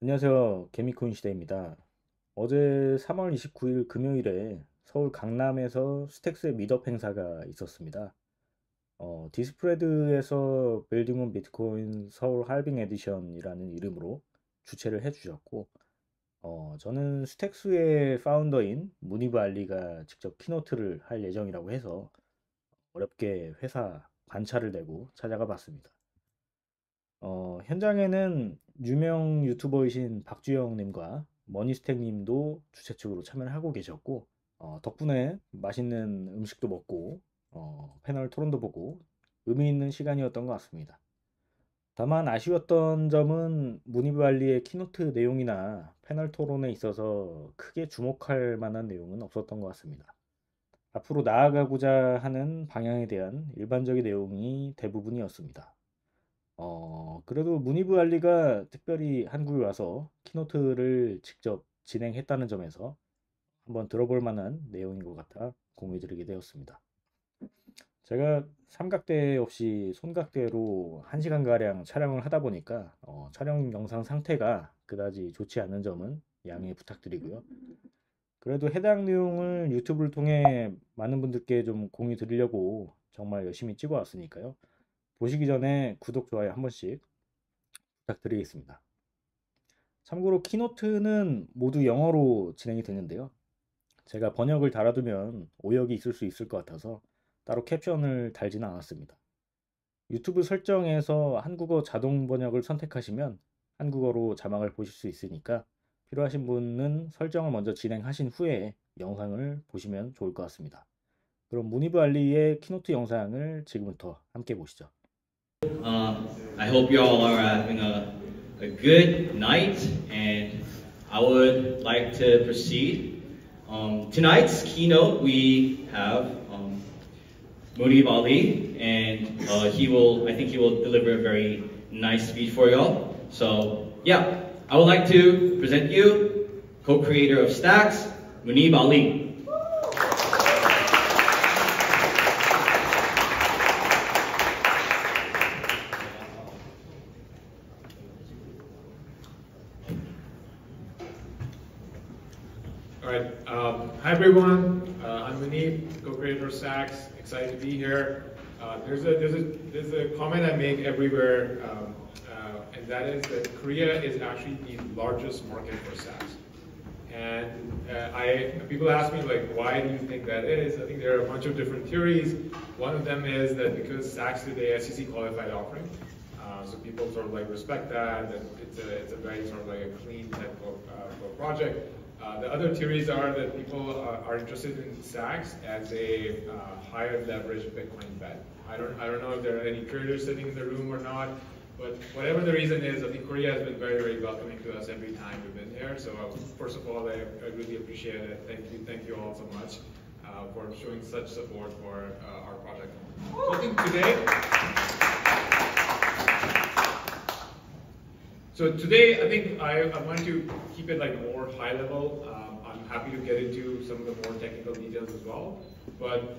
안녕하세요. 개미코인 시대입니다. 어제 3월 29일 금요일에 서울 강남에서 스택스의 미덕 행사가 있었습니다. 디스프레드에서 빌딩 온 비트코인 서울 할빙 에디션이라는 이름으로 주최를 해주셨고, 저는 스택스의 파운더인 무니브 알리가 직접 키노트를 할 예정이라고 해서 어렵게 회사 관찰을 내고 찾아가 봤습니다. 현장에는 유명 유튜버이신 박주영 님과 머니스택 님도 주최 측으로 참여를 하고 계셨고, 덕분에 맛있는 음식도 먹고, 패널 토론도 보고, 의미 있는 시간이었던 것 같습니다. 다만 아쉬웠던 점은 무니발리의 키노트 내용이나 패널 토론에 있어서 크게 주목할 만한 내용은 없었던 것 같습니다. 앞으로 나아가고자 하는 방향에 대한 일반적인 내용이 대부분이었습니다. 그래도 무니브 알리가 특별히 한국에 와서 키노트를 직접 진행했다는 점에서 한번 들어볼 만한 내용인 것 같아 공유드리게 되었습니다. 제가 삼각대 없이 손각대로 1시간가량 촬영을 하다 보니까 촬영 영상 상태가 그다지 좋지 않은 점은 양해 부탁드리고요. 그래도 해당 내용을 유튜브를 통해 많은 분들께 좀 공유 드리려고 정말 열심히 찍어 왔으니까요. 보시기 전에 구독, 좋아요 한 번씩 부탁드리겠습니다. 참고로 키노트는 모두 영어로 진행이 되는데요. 제가 번역을 달아두면 오역이 있을 수 있을 것 같아서 따로 캡션을 달지는 않았습니다. 유튜브 설정에서 한국어 자동 번역을 선택하시면 한국어로 자막을 보실 수 있으니까 필요하신 분은 설정을 먼저 진행하신 후에 영상을 보시면 좋을 것 같습니다. 그럼 무니브 알리의 키노트 영상을 지금부터 함께 보시죠. I hope you all are having a good night, and I would like to proceed. Tonight's keynote, we have Muneeb Ali, and I think he will deliver a very nice speech for y'all. So, yeah, I would like to present you co-creator of Stacks, Muneeb Ali. Alright, hi everyone, I'm Muneeb, co-creator of Stacks, excited to be here. There's a comment I make everywhere, and that is that Korea is actually the largest market for Stacks. And people ask me like, why do you think that is? I think there are a bunch of different theories. One of them is that because Stacks is a SEC qualified offering, so people sort of like respect that it's a very sort of like a clean type of project. The other theories are that people are interested in Stacks as a higher leverage Bitcoin bet. I don't know if there are any creators sitting in the room or not, but whatever the reason is, I think Korea has been very, very welcoming to us every time we've been here. So first of all, I really appreciate it. Thank you all so much for showing such support for our project. So I think today, I think I want to keep it like more high level. I'm happy to get into some of the more technical details as well. But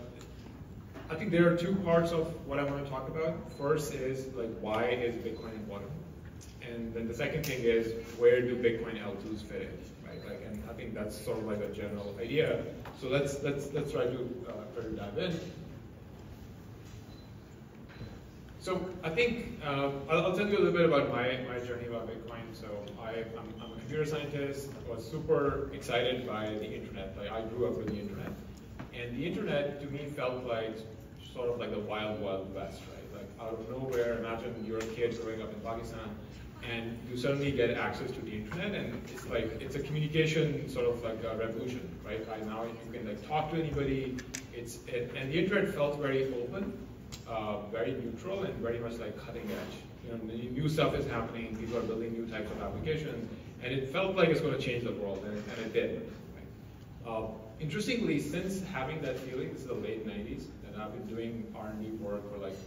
I think there are two parts of what I want to talk about. First is like, why is Bitcoin important? And then the second thing is, where do Bitcoin L2s fit in, right? Like, and I think that's sort of like a general idea. So let's try to dive in. So I think I'll tell you a little bit about my journey about Bitcoin. So I'm a computer scientist. I was super excited by the internet. Like I grew up with the internet, and the internet to me felt like sort of like the wild, wild west, right? Like out of nowhere, imagine you're a kid growing up in Pakistan, and you suddenly get access to the internet, and it's a communication sort of like a revolution, right? Right now you can like talk to anybody. And the internet felt very open. Very neutral and very much like cutting edge. You know, new stuff is happening, people are building new types of applications, and it felt like it's going to change the world, and it did. Right? Interestingly, since having that feeling, this is the late 90s, and I've been doing R&D work for like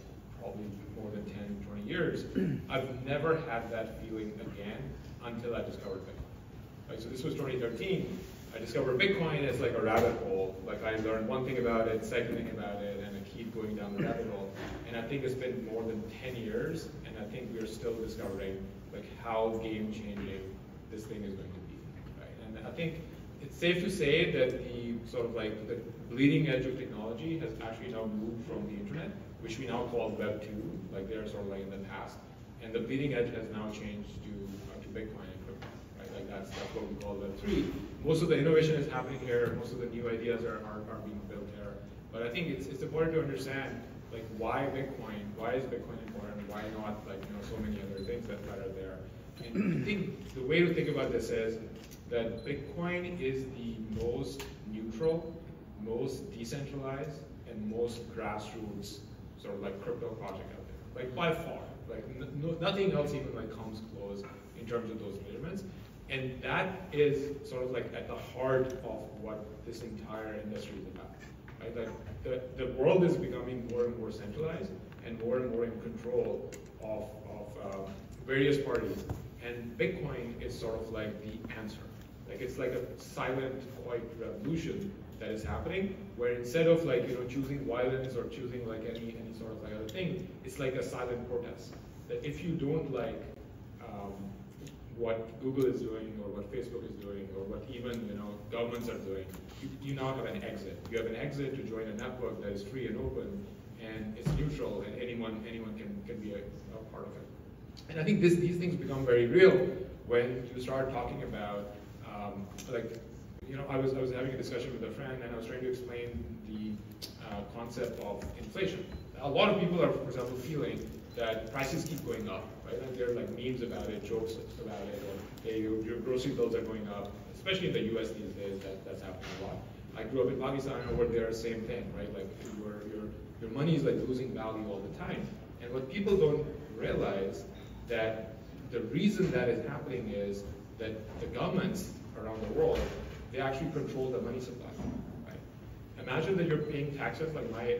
probably more than 10, 20 years, I've never had that feeling again until I discovered Bitcoin. Right? So this was 2013. I discovered Bitcoin as like a rabbit hole. Like I learned one thing about it, second thing about it, and I keep going down the rabbit hole. And I think it's been more than 10 years, and I think we're still discovering like how game-changing this thing is going to be, right? And I think it's safe to say that the sort of like the bleeding edge of technology has actually now moved from the internet, which we now call Web 2, like they're sort of like in the past, and the bleeding edge has now changed to Bitcoin and crypto, right? Like that's what we call Web 3. Most of the innovation is happening here. Most of the new ideas are being built here. But I think it's important to understand like why Bitcoin? Why is Bitcoin important? Why not like so many other things that are there? And I think the way to think about this is that Bitcoin is the most neutral, most decentralized, and most grassroots sort of like crypto project out there, like by far. Like nothing else even like comes close in terms of those measurements. And that is sort of like at the heart of what this entire industry is about. Right? Like the world is becoming more and more centralized and more in control of various parties. And Bitcoin is sort of like the answer. Like it's like a silent, quiet revolution that is happening, where instead of like choosing violence or choosing like any sort of like other thing, it's like a silent protest. That if you don't like what Google is doing or what Facebook is doing or what even governments are doing, you now have an exit. You have an exit to join a network that is free and open, and it's neutral, and anyone can be a part of it. And I think these things become very real when you start talking about I was having a discussion with a friend, and I was trying to explain the concept of inflation. A lot of people are, for example, feeling that prices keep going up, right? And there are like memes about it, jokes about it, or hey, your grocery bills are going up, especially in the US these days. That's happening a lot. I grew up in Pakistan, and over there, same thing, right? Like your money is like losing value all the time. And what people don't realize that the reason that is happening is that the governments around the world, they actually control the money supply, right? Imagine that you're paying taxes, like I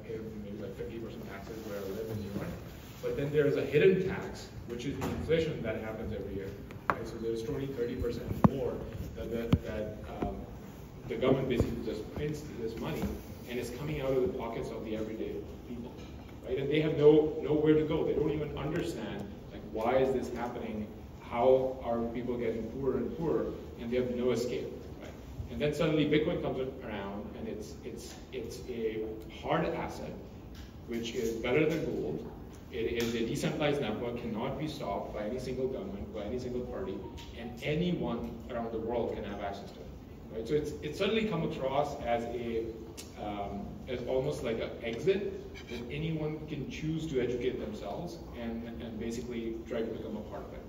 pay maybe like 50% taxes where I live in New York, but then there's a hidden tax, which is the inflation that happens every year, right? So there's 20-30% more that the government basically just prints this money, and it's coming out of the pockets of the everyday people, right? And they have nowhere to go. They don't even understand like why is this happening. How are people getting poorer and poorer, and they have no escape, right? And then suddenly Bitcoin comes around, and it's a hard asset, which is better than gold. It is a decentralized network, cannot be stopped by any single government, by any single party, and anyone around the world can have access to it, right? So it's suddenly come across as as almost like an exit that anyone can choose to educate themselves and basically try to become a part of it.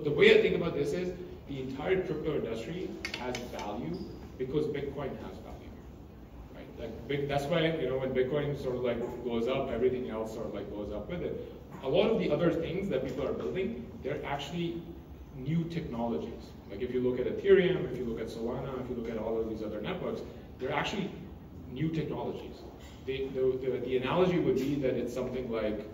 The way I think about this is the entire crypto industry has value because Bitcoin has value, right? Like that's why when Bitcoin sort of like goes up, everything else sort of like goes up with it. A lot of the other things that people are building, they're actually new technologies. Like if you look at Ethereum, if you look at Solana, if you look at all of these other networks, they're actually new technologies. The analogy would be that it's something like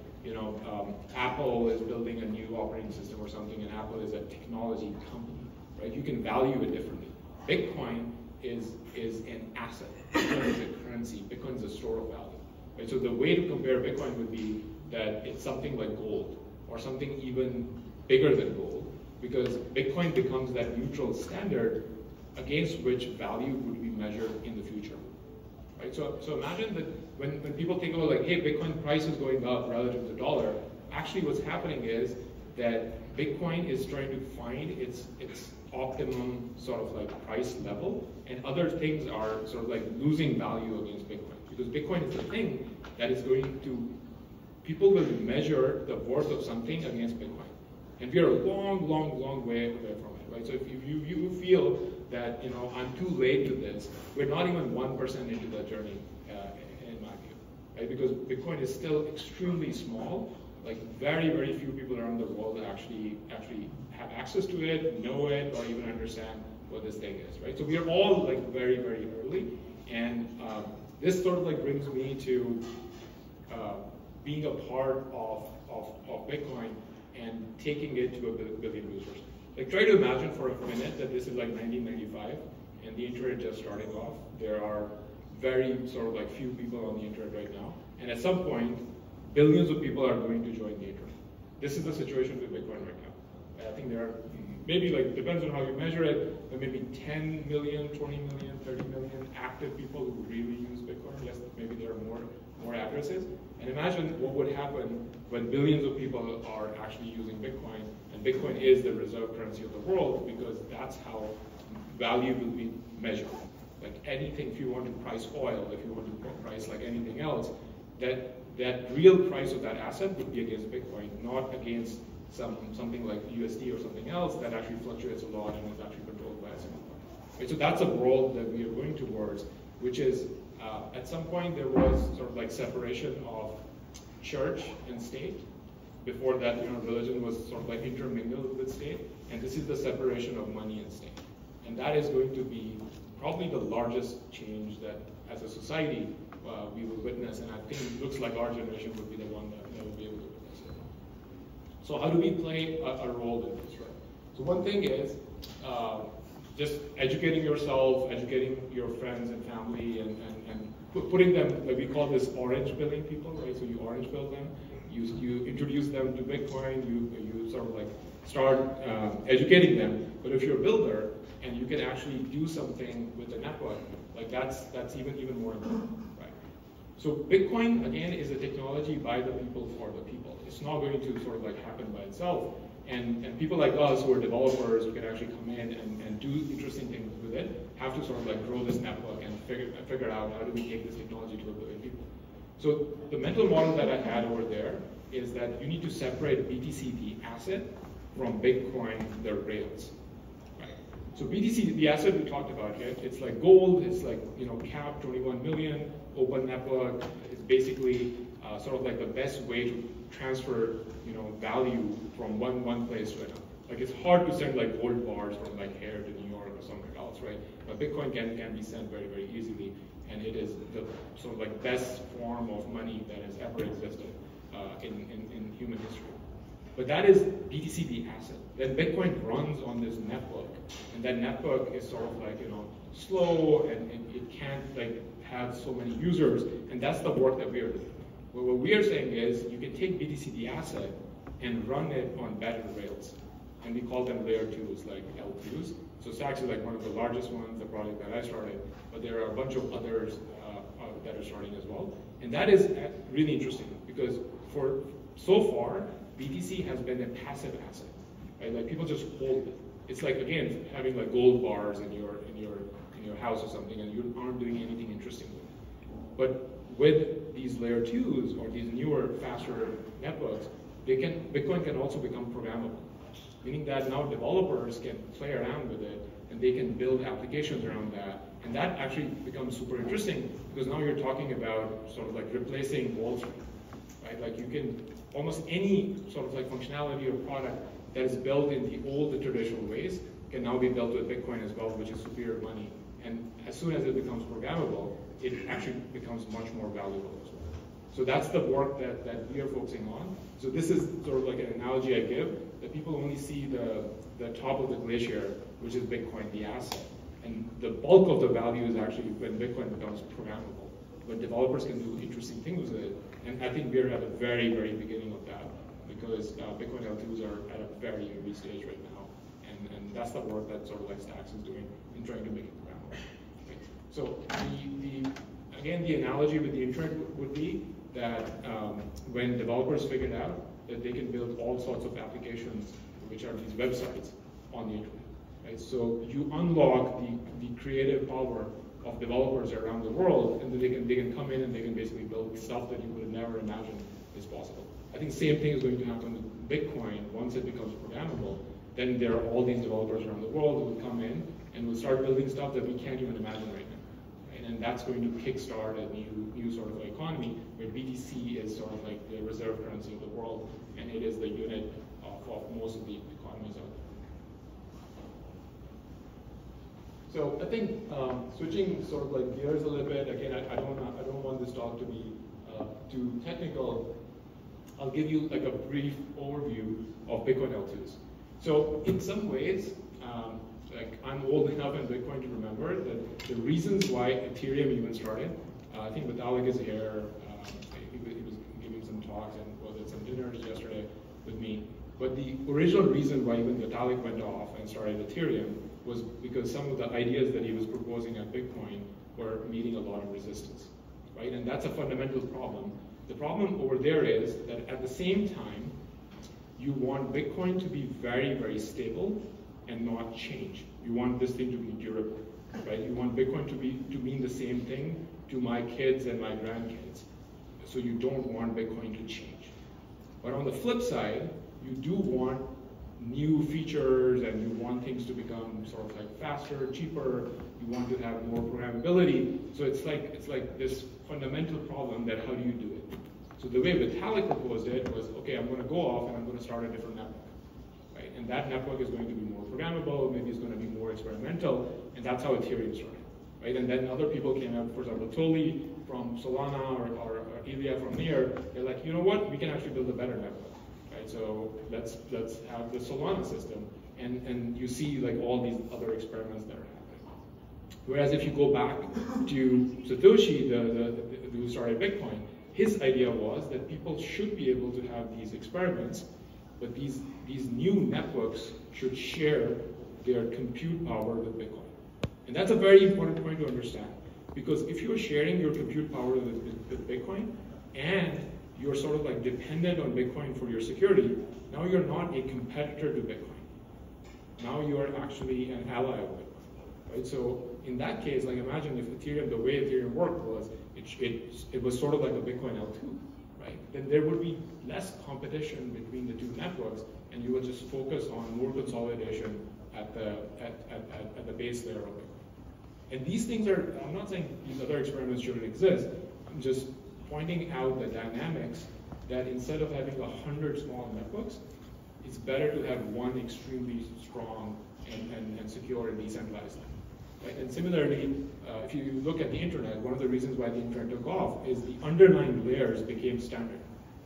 Apple is building a new operating system or something, and Apple is a technology company, right? You can value it differently. Bitcoin is an asset. Bitcoin is a currency. Bitcoin is a store of value, right? So the way to compare Bitcoin would be that it's something like gold or something even bigger than gold, because Bitcoin becomes that neutral standard against which value would be measured in the future. Right? So imagine that when people think about like, hey, Bitcoin price is going up relative to the dollar, actually what's happening is that Bitcoin is trying to find its optimum sort of like price level, and other things are sort of like losing value against Bitcoin. Because Bitcoin is the thing that is going to, people will measure the worth of something against Bitcoin. And we are a long way away from it, right? So if you feel that, I'm too late to this, we're not even 1% into the journey, in my view, right? Because Bitcoin is still extremely small. Like very few people around the world actually have access to it, know it, or even understand what this thing is, right? So we are all like very early, and this sort of like brings me to being a part of Bitcoin and taking it to a billion users. Like try to imagine for a minute that this is like 1995 and the internet just starting off. There are very sort of like few people on the internet right now, and at some point, billions of people are going to join the internet. This is the situation with Bitcoin right now. I think there are maybe, like, depends on how you measure it, there may be 10 million, 20 million, 30 million active people who really use Bitcoin. Yes, maybe there are more addresses. And imagine what would happen when billions of people are actually using Bitcoin, and Bitcoin is the reserve currency of the world, because that's how value will be measured. Like anything, if you want to price oil, if you want to price like anything else, that real price of that asset would be against Bitcoin, not against something like USD or something else that actually fluctuates a lot and is actually controlled by a single party. Right? So that's a world that we are going towards, which is at some point there was sort of like separation of church and state. Before that, religion was sort of like intermingled with state, and this is the separation of money and state. And that is going to be probably the largest change that, as a society, we will witness, and I think it looks like our generation would be the one that will be able to witness it. So how do we play a role in this, right? So one thing is just educating yourself, educating your friends and family, and putting them, like we call this orange billing people, right? So you orange bill them, you introduce them to Bitcoin, you sort of like start educating them. But if you're a builder and you can actually do something with the network, like that's even more important, right? So Bitcoin, again, is a technology by the people for the people. It's not going to sort of like happen by itself. And people like us who are developers who can actually come in and do interesting things with it have to sort of like grow this network and figure out how do we take this technology to 1 billion people. So the mental model that I had over there is that you need to separate BTC, the asset, from Bitcoin, the rails. Right? So BTC, the asset we talked about here, it's like gold, it's like, cap 21 million, open network. It's basically sort of like the best way to transfer, value from one place to another. Like it's hard to send like gold bars from like here to New York or somewhere else, right? But Bitcoin can be sent very, very easily, and it is the sort of like best form of money that has ever existed in human history. But that is BTC, the asset. Then Bitcoin runs on this network, and that network is sort of like, slow, and it can't like have so many users, and that's the work that we are doing. What we are saying is you can take BTC, the asset, and run it on better rails. And we call them layer 2s, like L2s. So Stacks is like one of the largest ones, the project that I started, but there are a bunch of others that are starting as well. And that is really interesting, because for so far, BTC has been a passive asset, right? Like people just hold it. It's like, again, having like gold bars in your house or something, and you aren't doing anything interesting with it. But with these layer 2s or these newer, faster networks, Bitcoin can also become programmable, meaning that now developers can play around with it and they can build applications around that. And that actually becomes super interesting, because now you're talking about sort of like replacing Wall Street, right? Like you can, almost any sort of like functionality or product that is built in the old, the traditional ways can now be built with Bitcoin as well, which is superior money. And as soon as it becomes programmable, it actually becomes much more valuable as well. So that's the work that we are focusing on. So this is sort of like an analogy I give, that people only see the top of the glacier, which is Bitcoin, the asset. And the bulk of the value is actually when Bitcoin becomes programmable. But developers can do interesting things with it. And I think we're at the very, very beginning of that, because Bitcoin L2s are at a very early stage right now. And that's the work that sort of like Stacks is doing in trying to make it programmable. Right? So again, the analogy with the internet would be that when developers figured out that they can build all sorts of applications, which are these websites on the internet. Right? So you unlock the creative power of developers around the world, and then they can come in and they can basically build stuff that you would have never imagined is possible. I think the same thing is going to happen with Bitcoin once it becomes programmable. Then there are all these developers around the world who will come in and will start building stuff that we can't even imagine right now. Right? And that's going to kickstart a new sort of economy where BTC is sort of like the reserve currency of the world, and it is the unit of most of the economies out there. So I think switching sort of like gears a little bit. Again, I don't want this talk to be too technical. I'll give you like a brief overview of Bitcoin L2s. So in some ways, like I'm old enough in Bitcoin to remember that the reasons why Ethereum even started. I think Vitalik is here. He was giving some talks and was at some dinners yesterday with me. But the original reason why even Vitalik went off and started Ethereum was because some of the ideas that he was proposing at Bitcoin were meeting a lot of resistance, right? And that's a fundamental problem. The problem over there is that at the same time, you want Bitcoin to be very, very stable and not change. You want this thing to be durable, right? You want Bitcoin to mean the same thing to my kids and my grandkids. So you don't want Bitcoin to change. But on the flip side, you do want new features and you want things to become sort of like faster, cheaper. You want to have more programmability. So it's like this fundamental problem that how do you do it? So the way Vitalik proposed it was, okay, I'm going to go off and I'm going to start a different network, right? And that network is going to be more programmable, maybe it's going to be more experimental, and that's how Ethereum started, right? And then other people came up, for example, Toli from Solana or Ilya from Near. They're like, you know what? We can actually build a better network, right? So let's have the Solana system, and you see like all these other experiments that are happening. Whereas if you go back to Satoshi, who started Bitcoin, his idea was that people should be able to have these experiments, but these new networks should share their compute power with Bitcoin. And that's a very important point to understand, because if you're sharing your compute power with Bitcoin and you're sort of like dependent on Bitcoin for your security, now you're not a competitor to Bitcoin. Now you are actually an ally of Bitcoin, right? So in that case, like imagine if Ethereum, the way Ethereum worked was, it was sort of like a Bitcoin L2, right? Then there would be less competition between the two networks, and you would just focus on more consolidation at the base layer of Bitcoin. And these things are, I'm not saying these other experiments shouldn't exist, I'm just pointing out the dynamics that instead of having 100 small networks, it's better to have one extremely strong and secure and decentralized network. Right? And similarly, if you look at the internet, one of the reasons why the internet took off is the underlying layers became standard.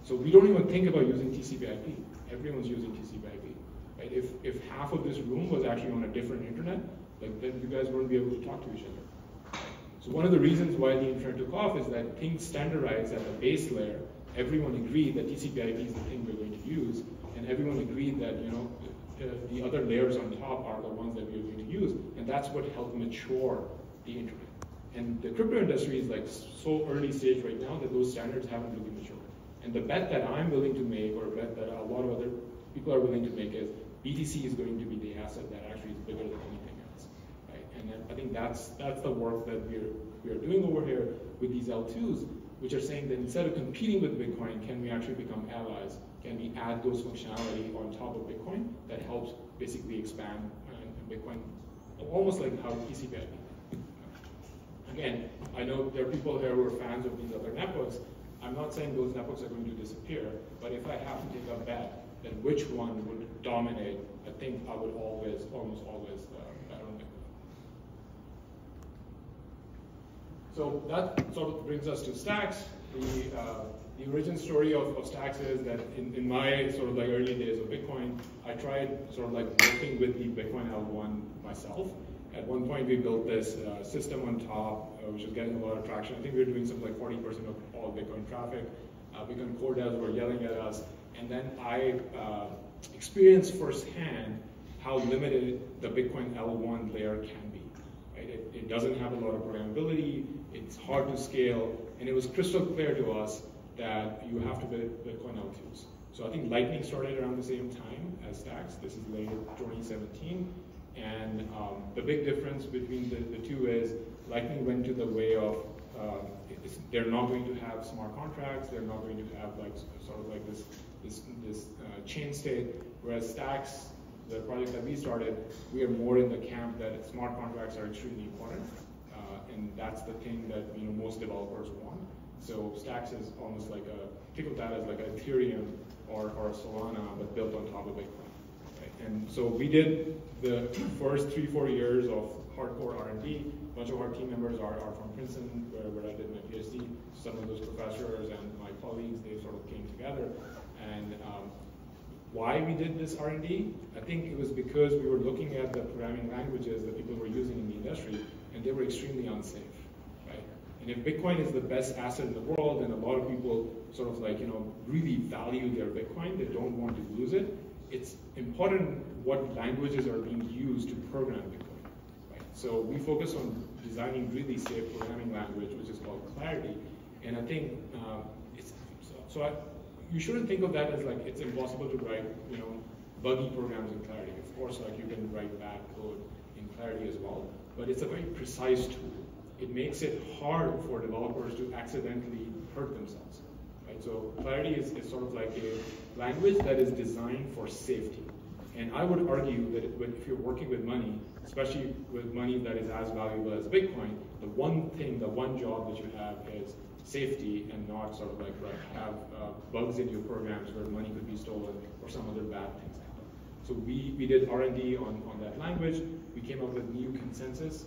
So we don't even think about using TCP/IP. Everyone's using TCP/IP. Right? If half of this room was actually on a different internet, like then you guys wouldn't be able to talk to each other. So one of the reasons why the internet took off is that things standardized at the base layer. Everyone agreed that TCP/IP is the thing we're going to use, and everyone agreed that the other layers on top are the ones that we're going to use, and that's what helped mature the internet. And the crypto industry is like so early stage right now that those standards haven't really matured. And the bet that I'm willing to make, or a bet that a lot of other people are willing to make, is BTC is going to be the asset that actually is bigger than anything else, right? And I think that's the work that we are doing over here with these L2s, which are saying that instead of competing with Bitcoin, can we actually become allies? Can we add those functionality on top of Bitcoin that helps basically expand Bitcoin, almost like how TCP/IP. Again, I know there are people here who are fans of these other networks. I'm not saying those networks are going to disappear, but if I have to take a bet, then which one would dominate, I think I would almost always bet on Bitcoin. So that sort of brings us to Stacks. The origin story of Stacks is that in my sort of like early days of Bitcoin, I tried sort of like working with the Bitcoin L1 myself. At one point, we built this system on top, which was getting a lot of traction. I think we were doing something like 40% of all Bitcoin traffic. Bitcoin core devs were yelling at us. And then I experienced firsthand how limited the Bitcoin L1 layer can be. Right? It doesn't have a lot of programmability. It's hard to scale. And it was crystal clear to us that you have to build Bitcoin L2s. So I think Lightning started around the same time as Stacks. This is late 2017. And the big difference between the two is Lightning went to the way of, they're not going to have smart contracts, they're not going to have like sort of like this chain state, whereas Stacks, the project that we started, we are more in the camp that smart contracts are extremely important, and that's the thing that most developers want. So Stacks is almost like think of that as like a Ethereum or a Solana, but built on top of Bitcoin. And so we did the first 3-4 years of hardcore R&D. A bunch of our team members are from Princeton, where I did my PhD. Some of those professors and my colleagues, they sort of came together. And why we did this R&D? I think it was because we were looking at the programming languages that people were using in the industry, and they were extremely unsafe, right? And if Bitcoin is the best asset in the world, and a lot of people sort of like, really value their Bitcoin, they don't want to lose it, it's important what languages are being used to program Bitcoin. Right? So we focus on designing really safe programming language, which is called Clarity. And I think you shouldn't think of that as like it's impossible to write, buggy programs in Clarity. Of course, like you can write bad code in Clarity as well, but it's a very precise tool. It makes it hard for developers to accidentally hurt themselves. Right? So Clarity is sort of like a language that is designed for safety. And I would argue that if you're working with money, especially with money that is as valuable as Bitcoin, the one job that you have is safety and not sort of like have bugs in your programs where money could be stolen or some other bad things happen. So we did R&D on that language. We came up with new consensus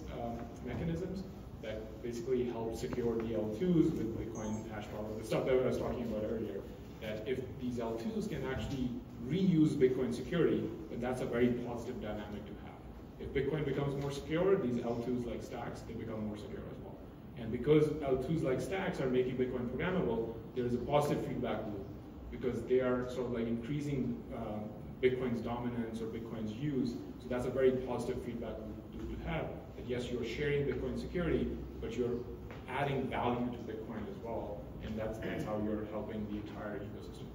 mechanisms that basically help secure the L2s with Bitcoin hash power, the stuff that I was talking about earlier, that if these L2s can actually reuse Bitcoin security, then that's a very positive dynamic to have. If Bitcoin becomes more secure, these L2s like stacks, they become more secure as well. And because L2s like stacks are making Bitcoin programmable, there's a positive feedback loop because they are sort of like increasing Bitcoin's dominance or Bitcoin's use. So that's a very positive feedback loop to have. That yes, you're sharing Bitcoin security, but you're adding value to Bitcoin as well. And that's how you're helping the entire ecosystem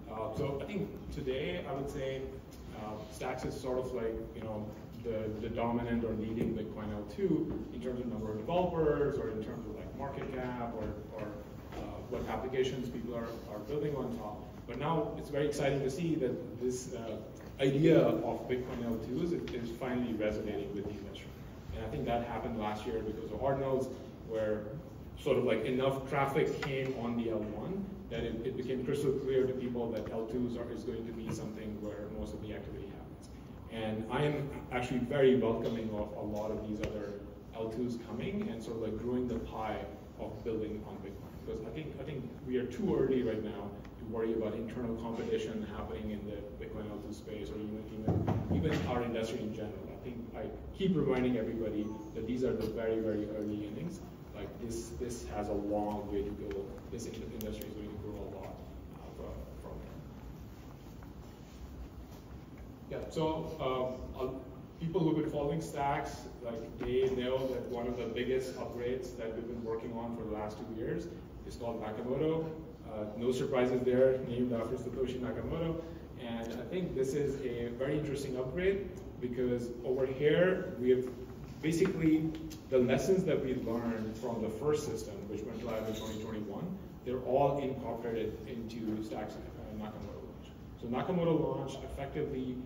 grow. So I think today I would say Stacks is sort of like the dominant or leading Bitcoin L2 in terms of number of developers or in terms of like market cap or what applications people are building on top. But now it's very exciting to see that this idea of Bitcoin L2s is finally resonating with the industry. And I think that happened last year because of hard nodes where sort of like enough traffic came on the L1 that it became crystal clear to people that L2s is going to be something where most of the activity happens. And I am actually very welcoming of a lot of these other L2s coming and sort of like growing the pie of building on Bitcoin. Because I think we are too early right now to worry about internal competition happening in the Bitcoin L2 space or even our industry in general. I keep reminding everybody that these are the very, very early innings. Like this has a long way to go. This industry is going to grow a lot from there. Yeah, so people who've been following Stacks, like they know that one of the biggest upgrades that we've been working on for the last 2 years is called Nakamoto. No surprises there, named after Satoshi Nakamoto. And I think this is a very interesting upgrade because over here we have basically the lessons that we learned from the first system, which went live in 2021, they're all incorporated into Stacks Nakamoto launch. So Nakamoto launch effectively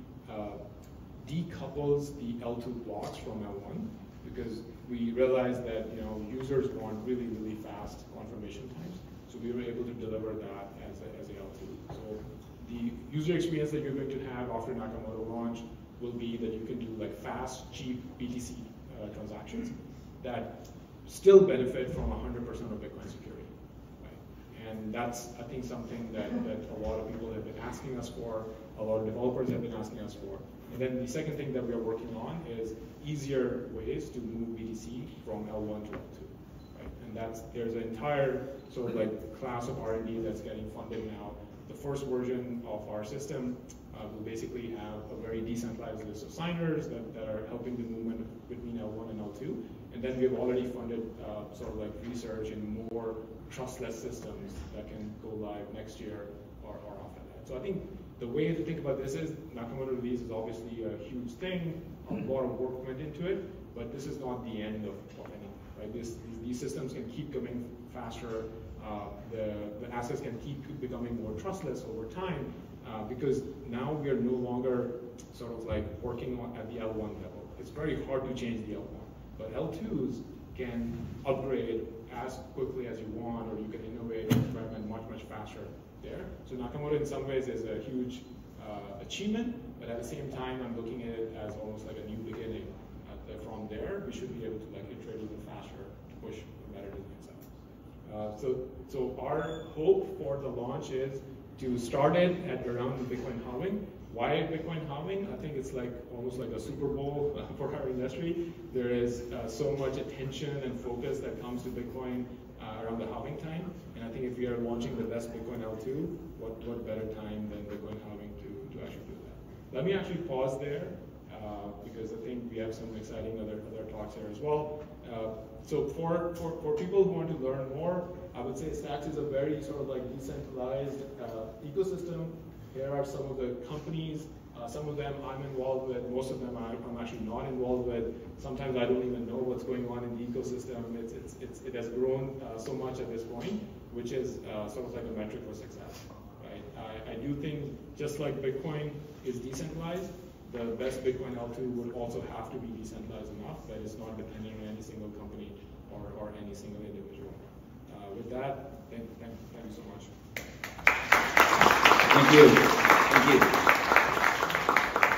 decouples the L2 blocks from L1 because we realized that users want really, really fast confirmation times. So we were able to deliver that as a L2. So the user experience that you're going to have after Nakamoto launch will be that you can do like fast, cheap BTC transactions that still benefit from 100% of Bitcoin security. Right? And that's, I think, something that a lot of people have been asking us for, a lot of developers have been asking us for. And then the second thing that we are working on is easier ways to move BTC from L1 to L2. Right? And there's an entire sort of like class of R&D that's getting funded now. The first version of our system will basically have a very decentralized list of signers that are helping the movement between L1 and L2. And then we have already funded sort of like research in more trustless systems that can go live next year or after that. So I think the way to think about this is Nakamoto release is obviously a huge thing. A lot of work went into it, but this is not the end of anything. Right? These systems can keep coming faster. The assets can keep becoming more trustless over time because now we are no longer sort of like working at the L1 level. It's very hard to change the L1, but L2s can upgrade as quickly as you want, or you can innovate and experiment much faster there. So Nakamoto in some ways is a huge achievement, but at the same time I'm looking at it as almost like a new beginning. From there, we should be able to like iterate even faster to push better designs out. So our hope for the launch is to start it at around the Bitcoin halving Why Bitcoin halving? I think it's like almost like a Super Bowl for our industry. There is so much attention and focus that comes to Bitcoin around the halving time. And I think if we are launching the best Bitcoin L2, what better time than Bitcoin halving to actually do that? Let me actually pause there because I think we have some exciting other talks here as well. So for people who want to learn more, I would say Stacks is a very sort of like decentralized ecosystem. Here are some of the companies. Some of them I'm involved with. Most of them I'm actually not involved with. Sometimes I don't even know what's going on in the ecosystem. It has grown so much at this point, which is sort of like a metric for success. Right? I do think just like Bitcoin is decentralized, the best Bitcoin L2 would also have to be decentralized enough that it's not dependent on any single company or any single individual. With that, thank you so much. Thank you. Thank you.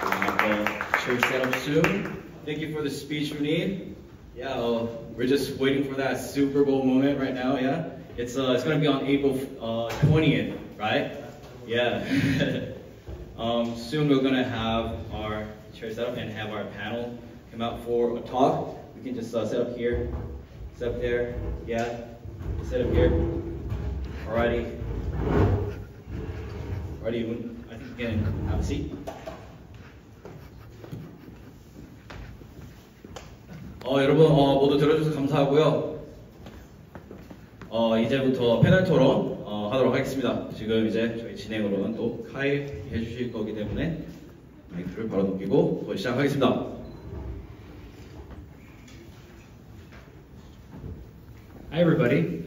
We'll have the chair set up soon. Thank you for the speech, Muneeb. Yeah, we're just waiting for that Super Bowl moment right now. Yeah, it's going to be on April 20th, right? Yeah. Soon we're going to have our chair set up and have our panel come out for a talk. We can just set up here, set up there. Yeah, set up here. Alrighty. I think you can have a seat. 여러분 모두 들어주셔서 감사하고요. 이제부터 패널 토론 하도록 하겠습니다. 지금 이제 저희 진행으로는 또 카이 해주실 거기 때문에 마이크를 바로 넘기고 시작하겠습니다. Hi everybody.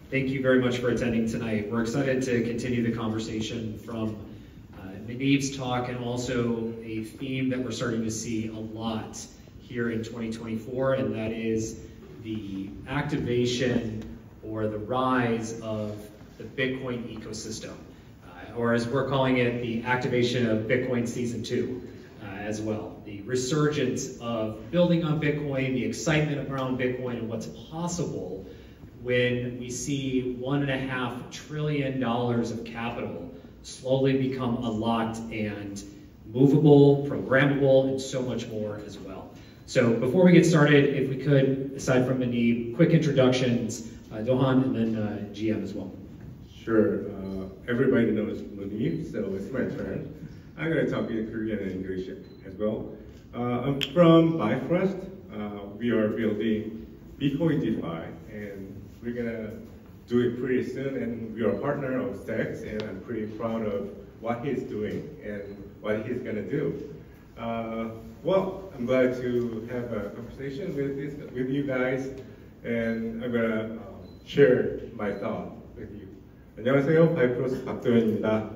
Thank you very much for attending tonight. We're excited to continue the conversation from Muneeb's talk and also a theme that we're starting to see a lot here in 2024, and that is the activation or the rise of the Bitcoin ecosystem, or as we're calling it, the activation of Bitcoin Season 2 as well. The resurgence of building on Bitcoin, the excitement around Bitcoin, and what's possible when we see $1.5 trillion of capital slowly become unlocked and movable, programmable, and so much more as well. So before we get started, if we could, aside from Muneeb, quick introductions, Dohan and then GM as well. Sure. Everybody knows Muneeb, so it's my turn. I'm going to talk in Korean and English as well. I'm from Bifrost. We are building Bitcoin DeFi, and we're going to do it pretty soon, and we are a partner of Stacks, and I'm pretty proud of what he's doing and what he's going to do. Well, I'm glad to have a conversation with you guys, and I'm going to share my thought with you. 안녕하세요, 바이프로스 박도현입니다.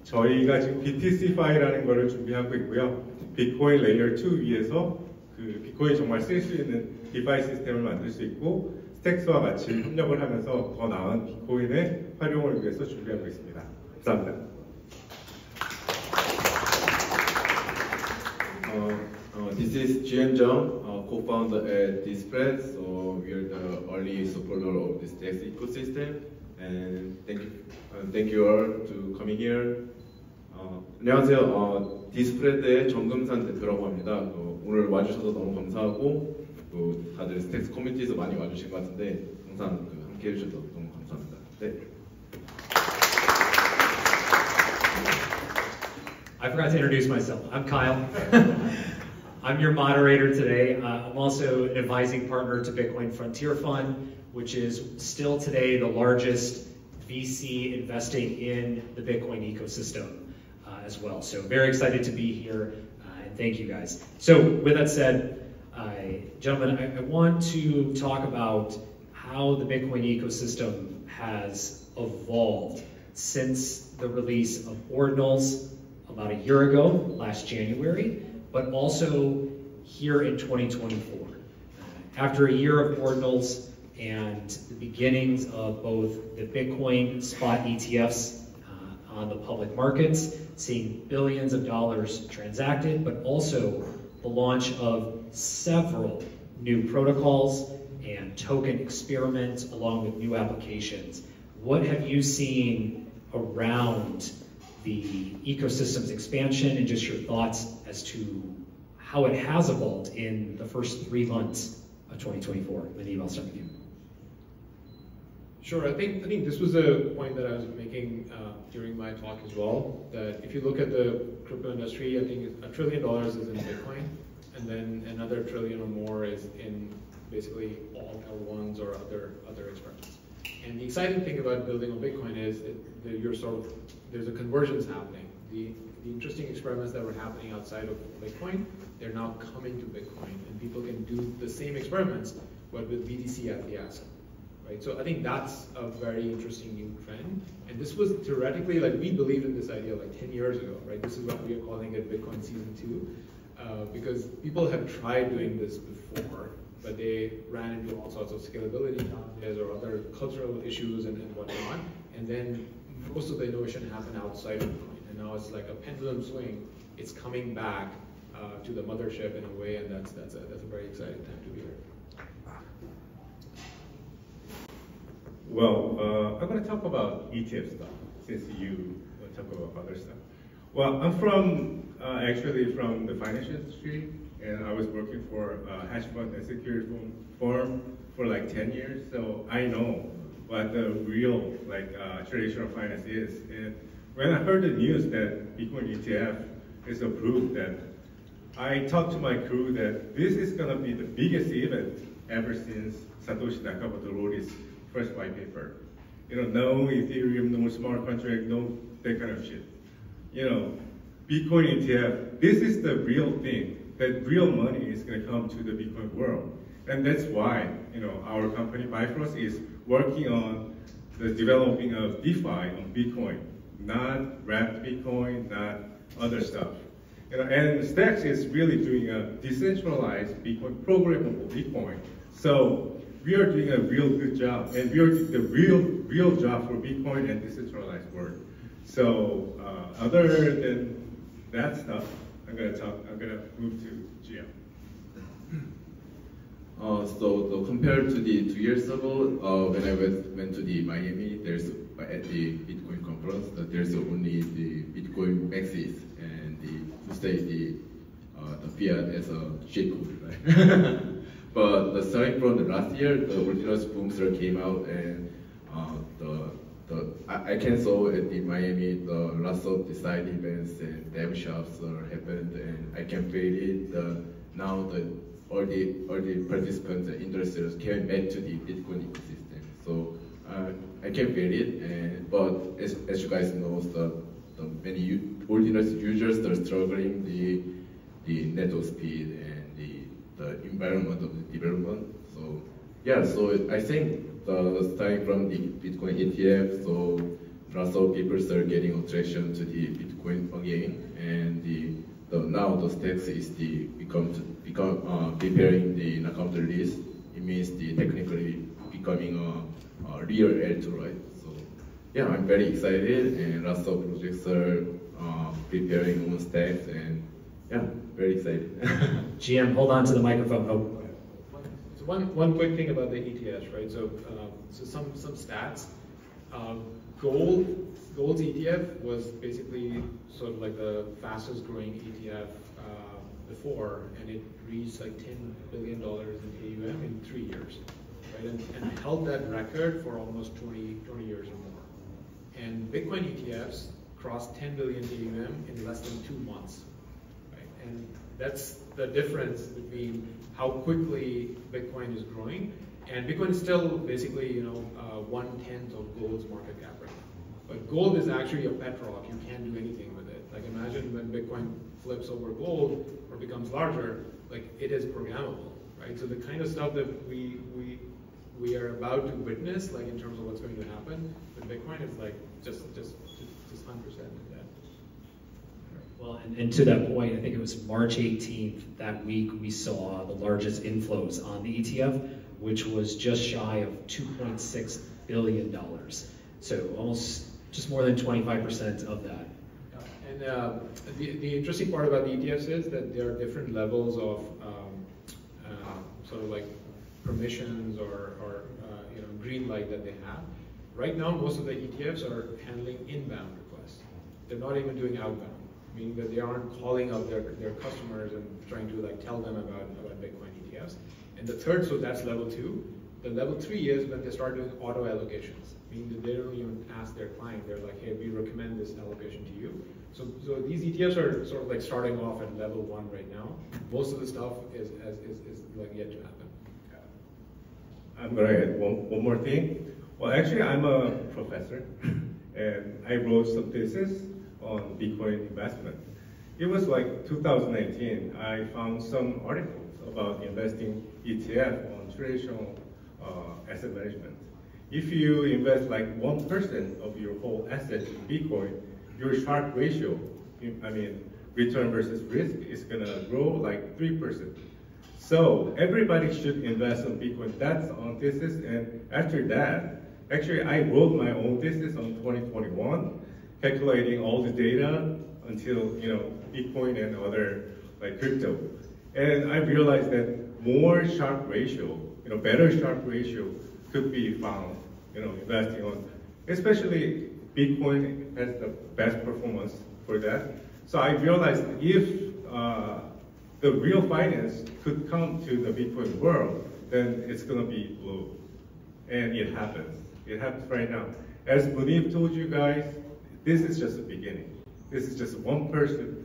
저희가 지금 BTC5라는 거를 준비하고 있고요. 비트코인 레이어2 위에서 그 비트코인 정말 쓸 수 있는 디파이 시스템을 만들 수 있고 스택스와 같이 협력을 하면서 더 나은 비트코인의 활용을 위해서 준비하고 있습니다. 감사합니다. This is GM Jung, co-founder at Display. So we are the early supporter of this Stacks ecosystem, and thank you all to coming here. 안녕하세요. 디스플레이의 정금산 대표라고 합니다. 오늘 와주셔서 너무 감사하고 또 다들 스택스 커뮤니티에서 많이 와주신 것 같은데 항상 함께 해주셔서 너무 감사합니다. 네. I forgot to introduce myself. I'm Kyle. I'm your moderator today. I'm also an advising partner to Bitcoin Frontier Fund, which is still today the largest VC investing in the Bitcoin ecosystem as well. So very excited to be here, and thank you guys. So with that said, gentlemen, I want to talk about how the Bitcoin ecosystem has evolved since the release of Ordinals about a year ago, last January, but also here in 2024. After a year of Ordinals and the beginnings of both the Bitcoin spot ETFs on the public markets, seeing billions of dollars transacted, but also the launch of several new protocols and token experiments along with new applications. What have you seen around the ecosystem's expansion and just your thoughts as to how it has evolved in the first 3 months of 2024. Muneeb, I'll start with you. Sure, I think this was a point that I was making during my talk as well, that if you look at the crypto industry, I think $1 trillion is in Bitcoin, and then another trillion or more is in basically all L1s or other experiments. And the exciting thing about building on Bitcoin is that you're there's a convergence happening. The interesting experiments that were happening outside of Bitcoin, they're now coming to Bitcoin, and people can do the same experiments, but with BTC at the asset. Right? So I think that's a very interesting new trend. And this was theoretically, like, we believed in this idea like 10 years ago, right? This is what we are calling it Bitcoin Season 2, because people have tried doing this before, but they ran into all sorts of scalability challenges or other cultural issues and whatnot. And then most of the innovation happened outside of Bitcoin. And now it's like a pendulum swing. It's coming back to the mothership in a way, and that's a very exciting time to be here. Well, I'm going to talk about ETF stuff since you talk about other stuff. Well, I'm actually from the financial industry, and I was working for a hedge fund and security firm for like 10 years, so I know what the real traditional finance is. And when I heard the news that Bitcoin ETF is approved, that I talked to my crew that this is going to be the biggest event ever since Satoshi Nakamoto wrote his first white paper. No Ethereum, no smart contract, no that kind of shit. Bitcoin ETF, this is the real thing, that real money is going to come to the Bitcoin world. And that's why, our company Bifrost is working on the developing of DeFi on Bitcoin, not wrapped Bitcoin, not other stuff. And Stacks is really doing a decentralized Bitcoin, programmable Bitcoin. So we are doing a real good job, and we are doing the real job for Bitcoin and decentralized world. So other than that stuff, I'm gonna move to Gio. So compared to the 2 years ago, when I went to the Miami, at the Bitcoin conference, there's only the Bitcoin maxis and to say the fiat as a shitcoin, right? But starting from the last year, the original Boomster came out, and I can saw at the Miami lots of the side events and dev shops happened, and I can feel it. Now all the participants and investors came back to the Bitcoin ecosystem. So I can feel it, but as you guys know, the many ordinary users are struggling the network speed and the environment of the development. So yeah, so I think starting from the Bitcoin ETF, so lots of people are getting attraction to the Bitcoin again, and now the Stacks is preparing the Nakamoto list. It means the technically becoming a real L2, right? So yeah, I'm very excited, and lots of projects are preparing on Stacks, and yeah, very excited. GM, hold on to the microphone. Oh. So one quick thing about the ETFs, right? So some stats. Gold's ETF was basically sort of like the fastest growing ETF before, and it reached like $10 billion in AUM in 3 years, right? And held that record for almost 20 years or more. And Bitcoin ETFs crossed 10 billion AUM in less than 2 months, right? And that's the difference between how quickly Bitcoin is growing. And Bitcoin is still basically, 1/10 of gold's market cap right now. But gold is actually a bedrock. You can't do anything with it. Like, imagine when Bitcoin flips over gold or becomes larger, like, it is programmable, right? So the kind of stuff that we are about to witness, like in terms of what's going to happen with Bitcoin, is like just 100% of that. Well, and to that point, I think it was March 18th, that week, we saw the largest inflows on the ETF, which was just shy of $2.6 billion. So almost just more than 25% of that. And the interesting part about the ETFs is that there are different levels of sort of like permissions or green light that they have. Right now, most of the ETFs are handling inbound requests. they're not even doing outbound, meaning that they aren't calling up their customers and trying to like tell them about Bitcoin ETFs. And the third, so that's level 2. The level 3 is when they start doing auto allocations, meaning that they don't even ask their client. They're like, hey, we recommend this allocation to you. So these ETFs are sort of like starting off at level 1 right now. Most of the stuff is like yet to happen. I'm going to add one more thing. Well, actually, I'm a professor, and I wrote some thesis on Bitcoin investment. It was like 2019. I found some articles about investing ETF on traditional asset management. If you invest like 1% of your whole asset in Bitcoin, your Sharpe ratio, I mean, return versus risk, is going to grow like 3%. So everybody should invest on Bitcoin. That's on thesis. And after that, actually, I wrote my own thesis on 2021, calculating all the data until Bitcoin and other like crypto. And I realized that more Sharpe ratio, better Sharpe ratio could be found, investing on, especially Bitcoin has the best performance for that. So I realized if the real finance could come to the Bitcoin world, then it's going to be blue. And it happens. It happens right now. As Muneeb told you guys, this is just the beginning. This is just 1%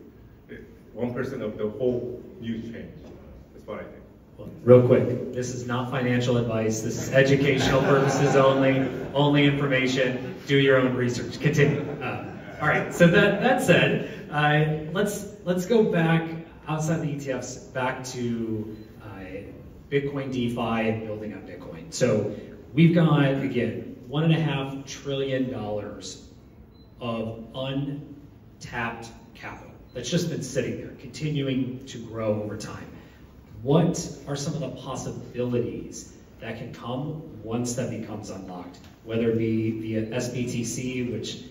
of the whole new change. That's what I think. Well, real quick, this is not financial advice. This is educational purposes only information. Do your own research. Continue. All right. So that said, let's go back outside the ETFs, back to Bitcoin DeFi and building up Bitcoin. So we've got, again, $1.5 trillion of untapped capital that's just been sitting there, continuing to grow over time. What are some of the possibilities that can come once that becomes unlocked, whether it be via SBTC, which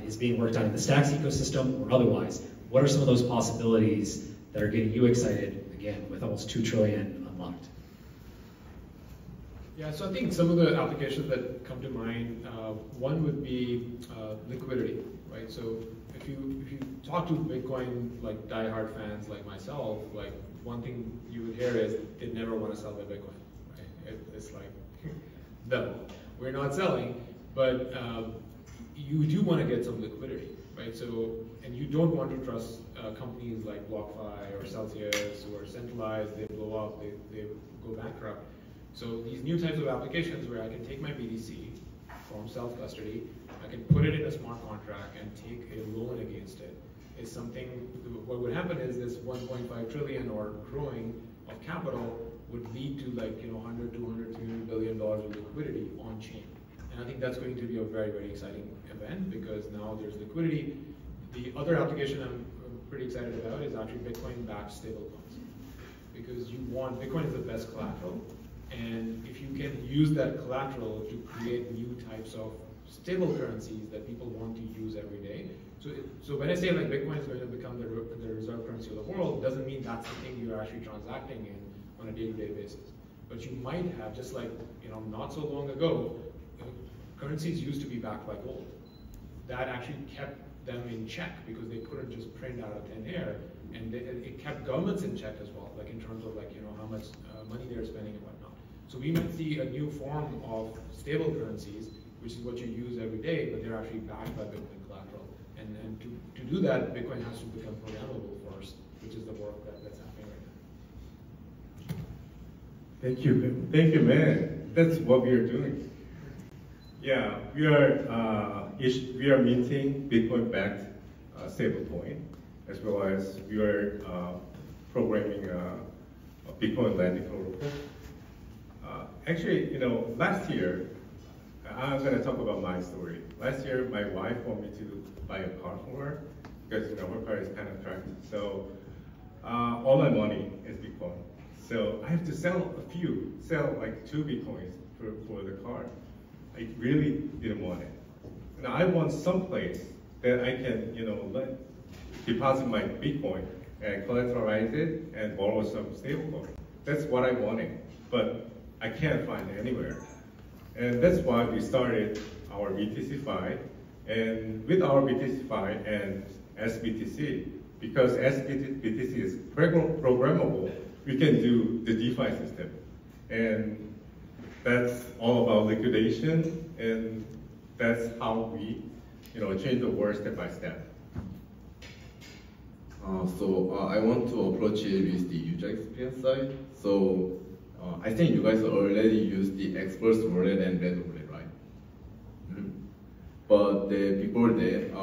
is being worked on in the Stacks ecosystem, or otherwise? What are some of those possibilities that are getting you excited, again, with almost $2 trillion unlocked? Yeah, so I think some of the applications that come to mind, one would be liquidity, right? So if you talk to Bitcoin like diehard fans like myself, like one thing you would hear is they never want to sell their Bitcoin, right? It's like, no, we're not selling, but you do want to get some liquidity, right? So, and you don't want to trust companies like BlockFi or Celsius who are centralized, they blow up, they go bankrupt. So these new types of applications where I can take my BTC from self-custody, I can put it in a smart contract and take a loan against it, is something. What would happen is this 1.5 trillion or growing of capital would lead to like 100, 200, $300 billion of liquidity on chain. And I think that's going to be a very, very exciting event because now there's liquidity. The other application I'm pretty excited about is actually Bitcoin-backed stablecoins, because Bitcoin is the best collateral. And if you can use that collateral to create new types of stable currencies that people want to use every day. So when I say like Bitcoin is going to become the reserve currency of the world, it doesn't mean that's the thing you're actually transacting in on a day-to-day basis. But you might have, just like not so long ago, currencies used to be backed by gold. That actually kept them in check because they couldn't just print out of thin air, and it kept governments in check as well, like in terms of how much money they're spending and whatnot. So we might see a new form of stable currencies, which is what you use every day, but they're actually backed by Bitcoin collateral. And to do that, Bitcoin has to become programmable first, which is the work that's happening right now. Thank you, man. That's what we are doing. Yeah, we are minting Bitcoin-backed stablecoin, as well as we are programming a Bitcoin lending protocol. Actually, last year, I'm going to talk about my story. Last year, my wife wanted me to buy a car for her because her car is kind of tracked. So all my money is Bitcoin. So I have to sell like 2 Bitcoins for the car. I really didn't want it. Now I want some place that I can, deposit my Bitcoin and collateralize it and borrow some stablecoin. That's what I wanted, but I can't find it anywhere. And that's why we started our BTC-Fi And with our BTC-Fi and SBTC, because SBTC is programmable, we can do the DeFi system. And that's all about liquidation, and that's how we change the world step by step. I want to approach it with the user experience side. So I think you guys already use the Express wallet and Red wallet, right? Mm-hmm. But before that,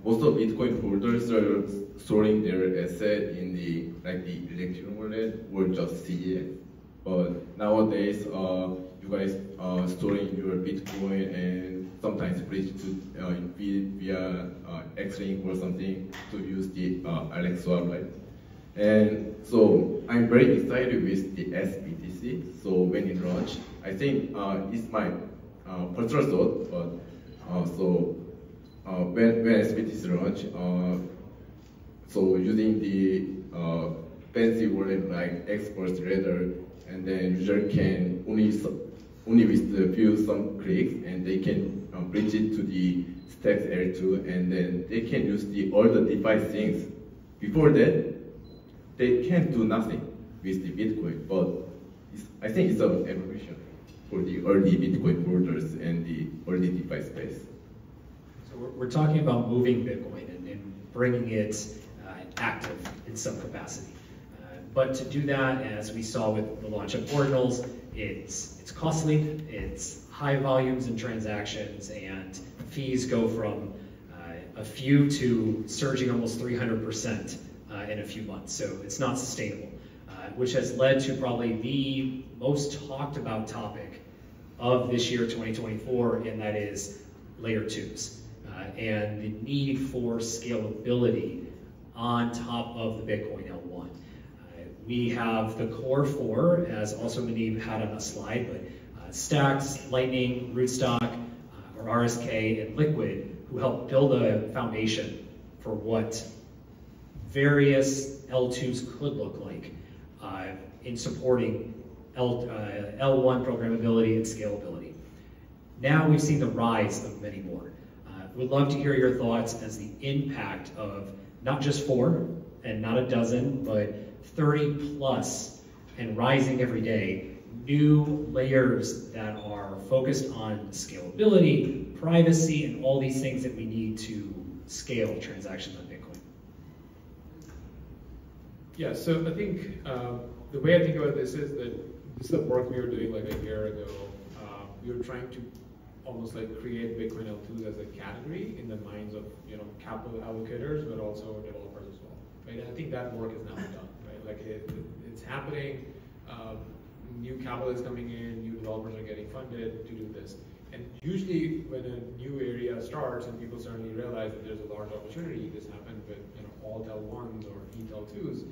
most of Bitcoin holders are storing their asset in the electron wallet or just CEX. But nowadays, you guys are storing your Bitcoin and sometimes bridge to via X-Link or something to use the Alex swap, right? And so I'm very excited with the SBTC. So when it launched, I think it's my personal thought, but when SBTC launched, so using the fancy wallet like Express Radar, and then user can only with the few some clicks, and they can bridge it to the Stacks L2, and then they can use all the DeFi things. Before that, they can't do nothing with the Bitcoin, but I think it's an evolution for the early Bitcoin holders and the early DeFi space. So we're talking about moving Bitcoin and bringing it active in some capacity. But to do that, as we saw with the launch of Ordinals, it's costly, it's high volumes in transactions, and fees go from a few to surging almost 300% in a few months. So it's not sustainable, which has led to probably the most talked about topic of this year, 2024, and that is layer 2s and the need for scalability on top of the Bitcoin L1. We have the core 4, as also Muneeb had on a slide, but Stacks, Lightning, Rootstock, or RSK, and Liquid, who help build a foundation for what various L2s could look like in supporting L1 programmability and scalability. Now we've seen the rise of many more. We'd love to hear your thoughts as the impact of not just 4 and not a dozen, but 30 plus and rising every day, new layers that are focused on scalability, privacy, and all these things that we need to scale transactions on Bitcoin. Yeah, so I think the way I think about this is that this is the work we were doing like a year ago. We were trying to almost like create Bitcoin L2s as a category in the minds of capital allocators, but also developers as well. Right? And I think that work is now done. Like it's happening, new capital is coming in, new developers are getting funded to do this. And usually when a new area starts and people suddenly realize that there's a large opportunity, this happened with alt L1s or ETH L2s,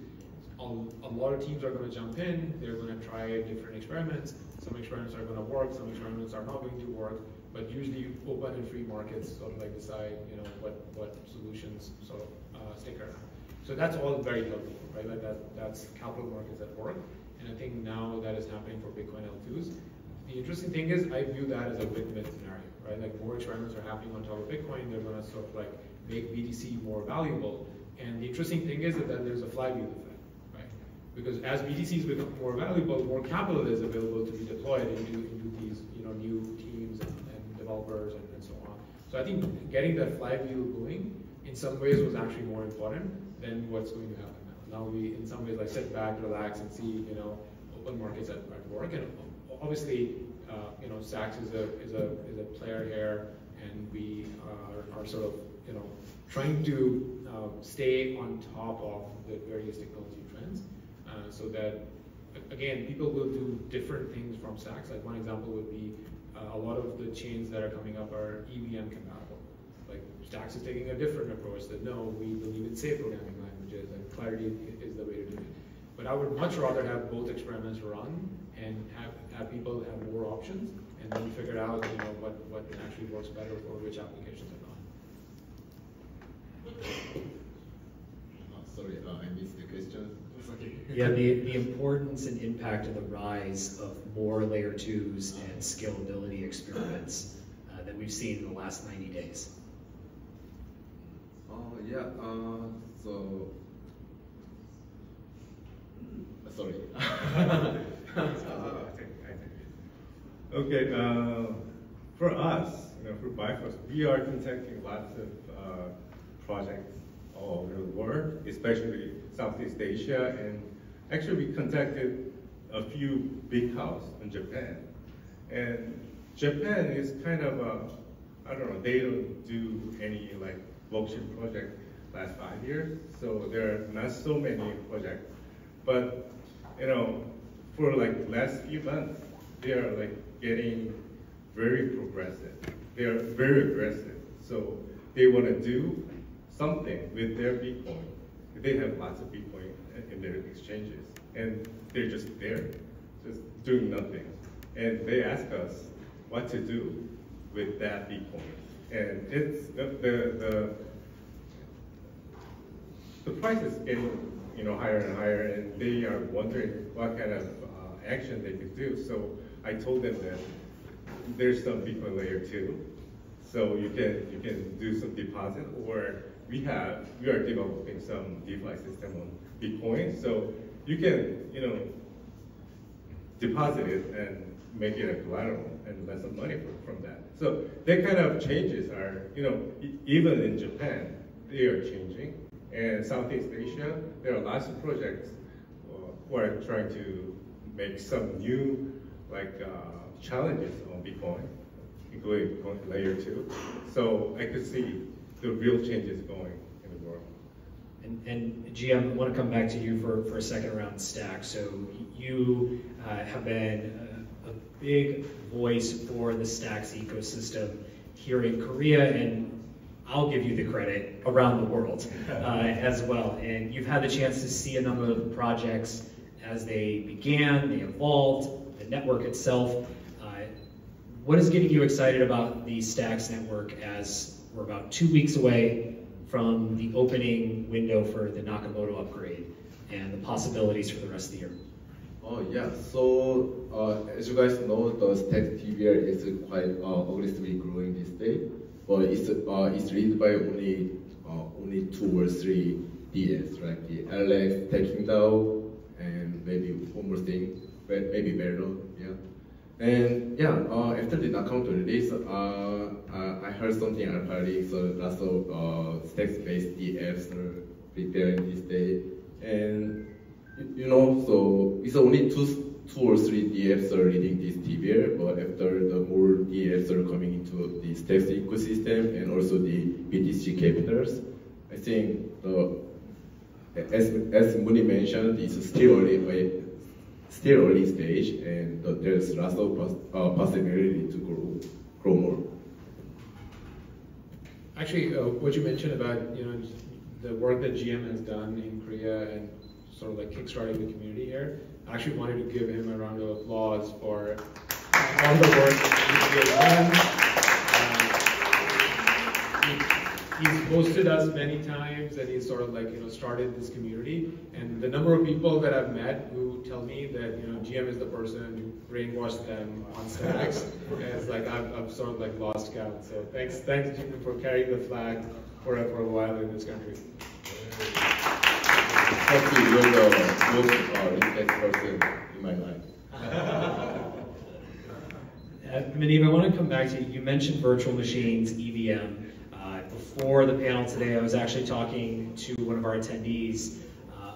a lot of teams are going to jump in, they're going to try different experiments. Some experiments are going to work, some experiments are not going to work, but usually open and free markets sort of like decide what solutions sort of stick around. So that's all very helpful, right? Like that's capital markets at work. And I think now that is happening for Bitcoin L2s. The interesting thing is I view that as a win-win scenario, right? Like more experiments are happening on top of Bitcoin, they're gonna sort of like make BTC more valuable. And the interesting thing is that then there's a flywheel effect, right? Because as BTCs become more valuable, more capital is available to be deployed into these new teams and developers and so on. So I think getting that flywheel going in some ways was actually more important than what's going to happen now. Now we, in some ways, like sit back, relax, and see, open markets at work. And obviously, Saks is a player here, and we are sort of, trying to stay on top of the various technology trends, so that again, people will do different things from Saks. Like one example would be a lot of the chains that are coming up are EVM compatible. Like Stacks is taking a different approach that no, we believe in safe programming languages and clarity is the way to do it. But I would much rather have both experiments run and have people have more options and then figure out what actually works better for which applications or not. Sorry, I missed the question. Yeah, the importance and impact of the rise of more layer 2s and scalability experiments that we've seen in the last 90 days. Yeah. So sorry. Okay. For us, for Bifrost, we are contacting lots of projects all over the world, especially Southeast Asia, and actually we contacted a few big houses in Japan. And Japan is kind of I don't know, they don't do any like blockchain project last 5 years, so there are not so many projects. But for like last few months, they are like getting very progressive. They are very aggressive. So they want to do something with their Bitcoin. They have lots of Bitcoin in their exchanges, and they're just there, just doing nothing. And they ask us what to do with that Bitcoin. And it's the price is getting higher and higher, and they are wondering what kind of action they could do. So I told them that there's some Bitcoin layer 2, so you can do some deposit, or we are developing some DeFi system on Bitcoin, so you can deposit it and make it a collateral and let some money from that. So that kind of changes are even in Japan they are changing, and Southeast Asia there are lots of projects who are trying to make some new challenges on Bitcoin, including Bitcoin layer 2. So I could see the real changes going in the world. And GM, I want to come back to you for a second around Stack. So you have been a big voice for the Stacks ecosystem here in Korea, and I'll give you the credit around the world as well. And you've had the chance to see a number of the projects as they began, they evolved, the network itself. What is getting you excited about the Stacks network as we're about 2 weeks away from the opening window for the Nakamoto upgrade and the possibilities for the rest of the year? Oh yeah, so as you guys know, the Stacks TVL is quite aggressively growing these days, but it's led by only 2 or 3 DS, right? The LX, Taking DAO, and maybe one more thing, maybe Velo, yeah. And yeah, after the Nakamoto release, I heard something apparently, so lots of Stacks-based DFs are preparing this day, and so it's only two or three DFs are leading this TVL, but after the more DFs are coming into the Stacks ecosystem and also the BTC capitals, I think as Mooney mentioned, it's still early stage, and there's lots of possibility to grow more. Actually, what you mentioned about the work that GM has done in Korea and sort of like kickstarting the community here, I actually wanted to give him a round of applause for all the work that he has done. He's hosted us many times, and he's sort of like started this community. And the number of people that I've met who tell me that GM is the person who brainwashed them on Stacks, and it's like I've sort of like lost count. So thanks GM for carrying the flag for a while in this country. Actually, you're the most respect person in my life. Muneeb, I want to come back to you. You mentioned virtual machines, EVM. Before the panel today, I was actually talking to one of our attendees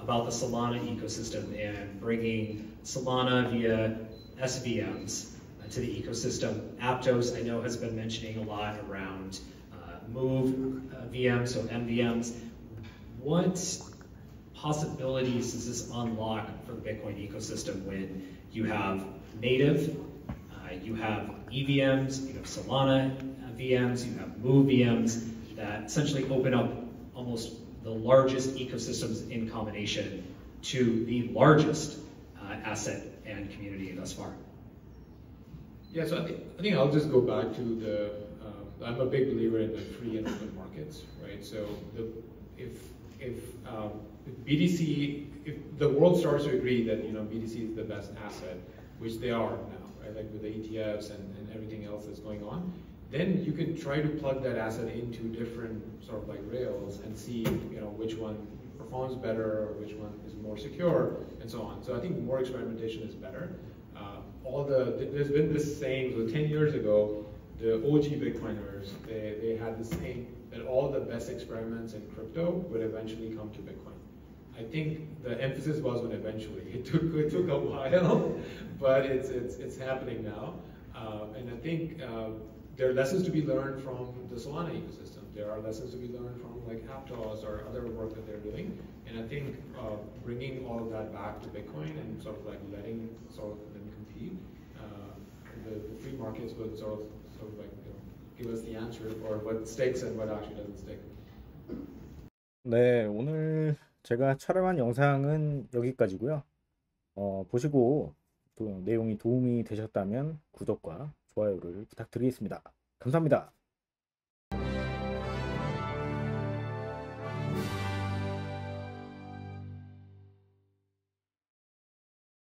about the Solana ecosystem and bringing Solana via SVMs to the ecosystem. Aptos, I know, has been mentioning a lot around Move VMs, so MVMs. What possibilities does this unlock for the Bitcoin ecosystem when you have native, you have EVMs, you have Solana VMs, you have Move VMs that essentially open up almost the largest ecosystems in combination to the largest asset and community thus far? Yeah, so I think I'll just go back to the. I'm a big believer in the free and open markets, right? So if BTC, if the world starts to agree that BTC is the best asset, which they are now, right? Like with the ETFs and everything else that's going on, then you can try to plug that asset into different sort of like rails and see, you know, which one performs better or which one is more secure and so on. So I think more experimentation is better. There's been this saying, so 10 years ago, the OG Bitcoiners, they had this saying that all the best experiments in crypto would eventually come to Bitcoin. I think the emphasis was on eventually. It took a while, but it's happening now. And I think there are lessons to be learned from the Solana ecosystem. There are lessons to be learned from like Aptos or other work that they're doing. And I think bringing all of that back to Bitcoin and sort of like letting sort of them compete, the free markets would sort of like, you know, give us the answer for what sticks and what actually doesn't stick. 네, 오늘 제가 촬영한 영상은 여기까지고요. 보시고 또 내용이 도움이 되셨다면 구독과 좋아요를 부탁드리겠습니다. 감사합니다.